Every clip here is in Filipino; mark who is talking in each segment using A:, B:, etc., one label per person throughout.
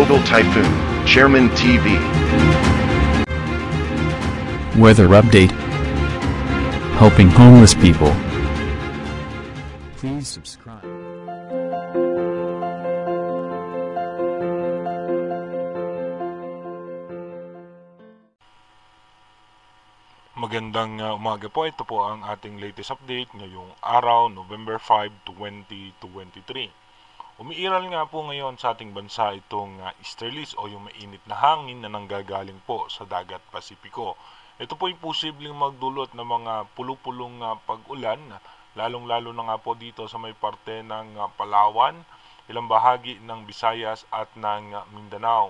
A: Global Typhoon, Chairman TV.
B: Weather update. Helping homeless people. Please subscribe.
C: Magandang umaga po. Ito po ang ating latest update ngayong araw, November 5, 2023. Umiiral nga po ngayon sa ating bansa itong easterlies o yung mainit na hangin na nanggagaling po sa dagat Pasipiko. Ito po ay posibleng magdulot ng mga pulupulong pag-ulan, lalong-lalo na nga po dito sa may parte ng Palawan, ilang bahagi ng Visayas at ng Mindanao.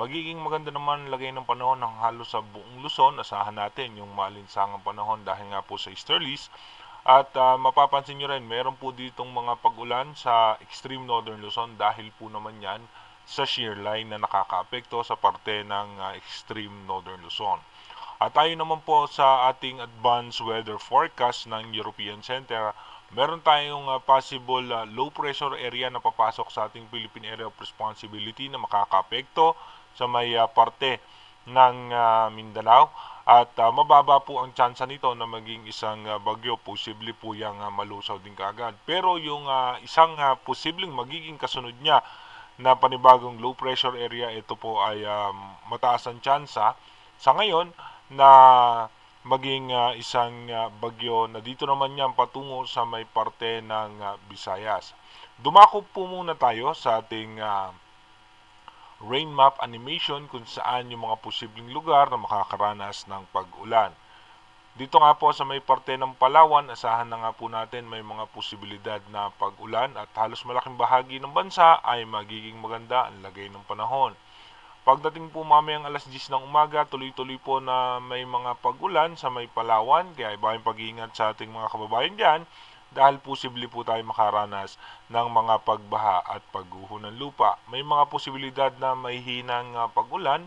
C: Magiging maganda naman lagay ng panahon ng halos sa buong Luzon. Asahan natin yung maalinsangang panahon dahil nga po sa easterlies. At mapapansin nyo rin, meron po ditong mga pag-ulan sa extreme northern Luzon dahil po naman yan sa shear line na nakakaapekto sa parte ng extreme northern Luzon. At tayo naman po sa ating advanced weather forecast ng European Center, meron tayong possible low pressure area na papasok sa ating Philippine Area of Responsibility na makakaapekto sa may parte ng Mindanao at mababa po ang tsansa nito na maging isang bagyo. Posible po yung malusaw din kaagad. Pero yung isang posibleng magiging kasunod niya na panibagong low pressure area, ito po ay mataas ang tsansa sa ngayon na maging isang bagyo na dito naman yan patungo sa may parte ng Visayas. Dumako po muna tayo sa ating rain map animation kung saan yung mga posibleng lugar na makakaranas ng pag-ulan. Dito nga po sa may parte ng Palawan, asahan na nga po natin may mga posibilidad na pag-ulan at halos malaking bahagi ng bansa ay magiging maganda ang lagay ng panahon. Pagdating po mamayang alas 10 ng umaga, tuloy-tuloy po na may mga pag-ulan sa may Palawan, kaya iba yung pag-iingat sa ating mga kababayan dyan dahil posible po tayo makaranas ng mga pagbaha at pagguho ng lupa. May mga posibilidad na may hinang pag-ulan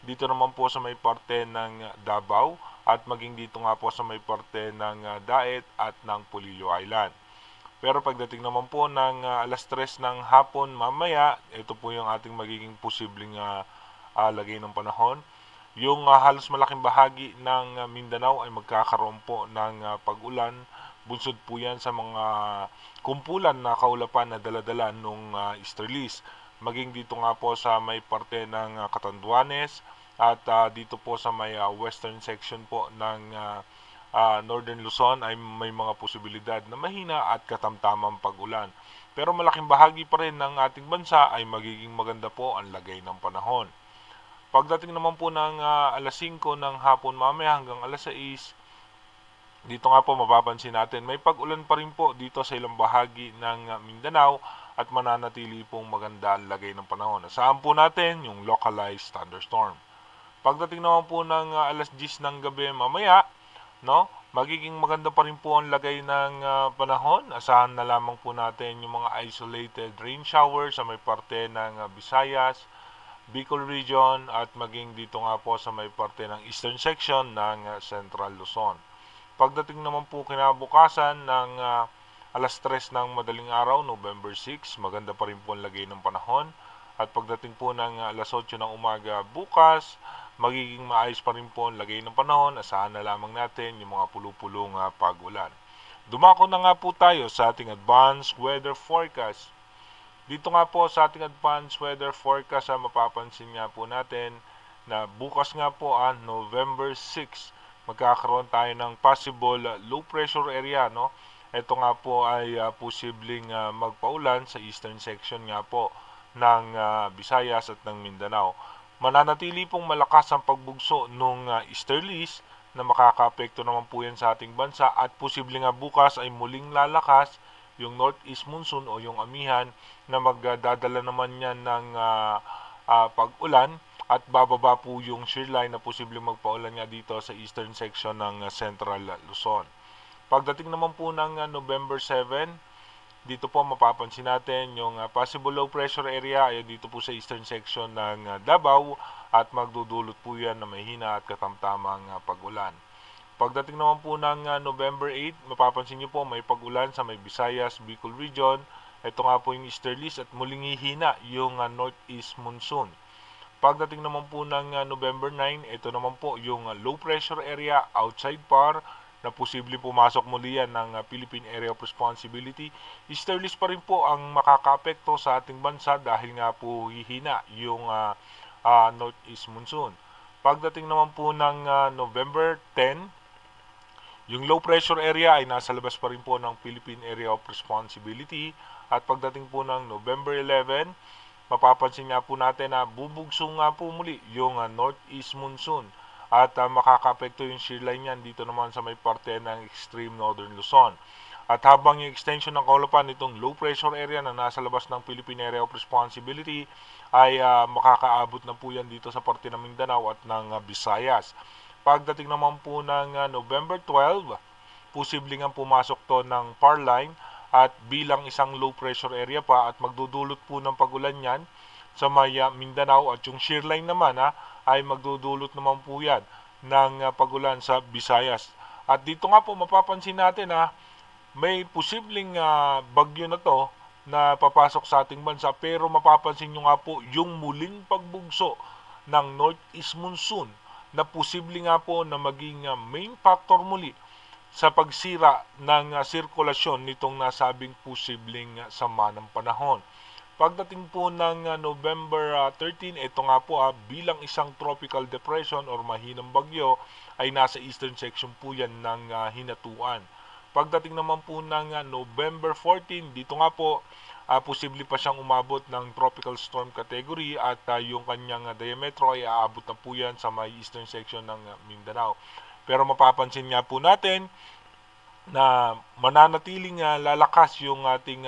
C: dito naman po sa may parte ng Davao at maging dito nga po sa may parte ng Daet at ng Polillo Island. Pero pagdating naman po ng alas 3 ng hapon mamaya, ito po yung ating magiging posibleng lagay ng panahon. Yung halos malaking bahagi ng Mindanao ay magkakaroon po ng pag-ulan. Bunsod po yan sa mga kumpulan na kaulapan na daladala nung easterlies. Maging dito nga po sa may parte ng Catanduanes at dito po sa may western section po ng northern Luzon ay may mga posibilidad na mahina at katamtamang pag-ulan. Pero malaking bahagi pa rin ng ating bansa ay magiging maganda po ang lagay ng panahon. Pagdating naman po ng alas 5 ng hapon mamaya hanggang alas 6, dito nga po mapapansin natin may pag-ulan pa rin po dito sa ilang bahagi ng Mindanao at mananatili pong maganda ang lagay ng panahon. Asahan po natin yung localized thunderstorm. Pagdating naman po ng alas 10 ng gabi mamaya, magiging maganda pa rin po ang lagay ng panahon. Asahan na lamang po natin yung mga isolated rain showers sa may parte ng Visayas, Bicol region at maging dito nga po sa may parte ng eastern section ng Central Luzon. Pagdating naman po kinabukasan ng alas 3 ng madaling araw, November 6, maganda pa rin po ang lagay ng panahon. At pagdating po ng alas 8 ng umaga bukas, magiging maayos pa rin po ang lagay ng panahon. Asahan na lamang natin yung mga pulupulong pag-ulan. Dumako na nga po tayo sa ating advanced weather forecast. Dito nga po sa ating advanced weather forecast, mapapansin nga po natin na bukas nga po November 6, magkakaroon tayo ng possible low pressure area. Ito nga po ay posibleng magpaulan sa eastern section nga po ng Visayas at ng Mindanao. Mananatili pong malakas ang pagbugso ng easterlies na makakaapekto naman po yan sa ating bansa at posible nga bukas ay muling lalakas yung northeast monsoon o yung amihan na magdadala naman yan ng pag-ulan at bababa po yung shear line na posibleng magpaulan nga dito sa eastern section ng Central Luzon. Pagdating naman po ng November 7, dito po mapapansin natin yung possible low pressure area ay dito po sa eastern section ng Davao at magdudulot po yan na mahina at katamtamang pag-ulan. Pagdating naman po ng November 8, mapapansin nyo po may pag-ulan sa may Visayas, Bicol region, ito nga po yung easterlies at muling hihina yung northeast monsoon. Pagdating naman po ng November 9, ito naman po yung low pressure area outside PAR na posible pumasok muli yan ng Philippine Area of Responsibility. Easterlies pa rin po ang makakaapekto sa ating bansa dahil nga po hihina yung northeast monsoon. Pagdating naman po ng November 10, yung low pressure area ay nasa labas pa rin po ng Philippine Area of Responsibility. At pagdating po ng November 11, mapapansin nga po natin na bubugso nga po muli yung northeast monsoon at makakaapekto yung shear line yan dito naman sa may parte ng extreme northern Luzon. At habang yung extension ng kaulapan nitong low pressure area na nasa labas ng Philippine Area of Responsibility ay makakaabot na po yan dito sa parte ng Mindanao at ng Visayas. Pagdating naman po ng November 12, posible nga pumasok to ng PAR line at bilang isang low pressure area pa at magdudulot po ng pagulan yan sa may Mindanao at yung shear line naman ay magdudulot naman po yan ng pagulan sa Visayas. At dito nga po mapapansin natin may posibleng bagyo na to na papasok sa ating bansa pero mapapansin nyo nga po yung muling pagbugso ng northeast monsoon na posible nga po na maging main factor muli sa pagsira ng sirkulasyon nitong nasabing posibleng sama ng panahon. Pagdating po ng November 13, ito nga po bilang isang tropical depression or mahinang bagyo ay nasa eastern section po yan ng hinatuan. Pagdating naman po ng November 14, dito nga po posible pa siyang umabot ng tropical storm category at yung kanyang diametro ay aabot na po yan sa may eastern section ng Mindanao. Pero mapapansin nga po natin na mananatiling lalakas yung ating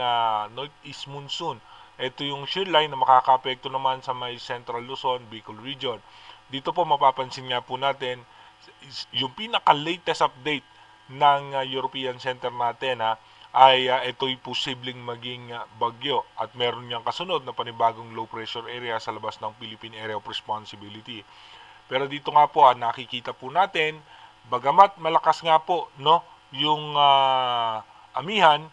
C: northeast monsoon. Ito yung shear line na makakaapekto naman sa may Central Luzon, Bicol region. Dito po mapapansin nga po natin yung pinaka-latest update ng European Center natin ay ito'y posibleng maging bagyo at meron niyang kasunod na panibagong low pressure area sa labas ng Philippine Area of Responsibility. Pero dito nga po nakikita po natin bagamat malakas nga po yung amihan,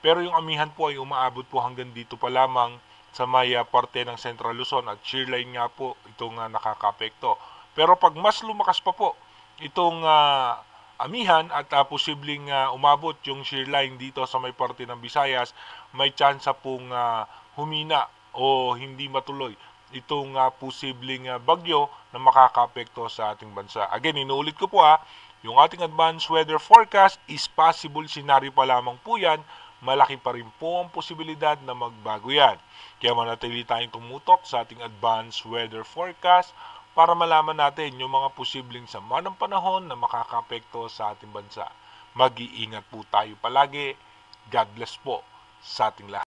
C: pero yung amihan po ay umaabot po hanggang dito pa lamang sa may parte ng Central Luzon at shear line nga po itong nakakaapekto. Pero pag mas lumakas pa po itong amihan at posibleng umabot yung shear line dito sa may parte ng Visayas, may tsansa pong humina o hindi matuloy itong posibleng bagyo na makakaapekto sa ating bansa. Again, inuulit ko po yung ating advanced weather forecast is possible scenario pa lamang po yan. Malaki pa rin po ang posibilidad na magbago yan. Kaya manatili tayong tumutok sa ating advanced weather forecast para malaman natin yung mga posibleng sama ng panahon na makakaapekto sa ating bansa. Mag-iingat po tayo palagi. God bless po sa ating lahat.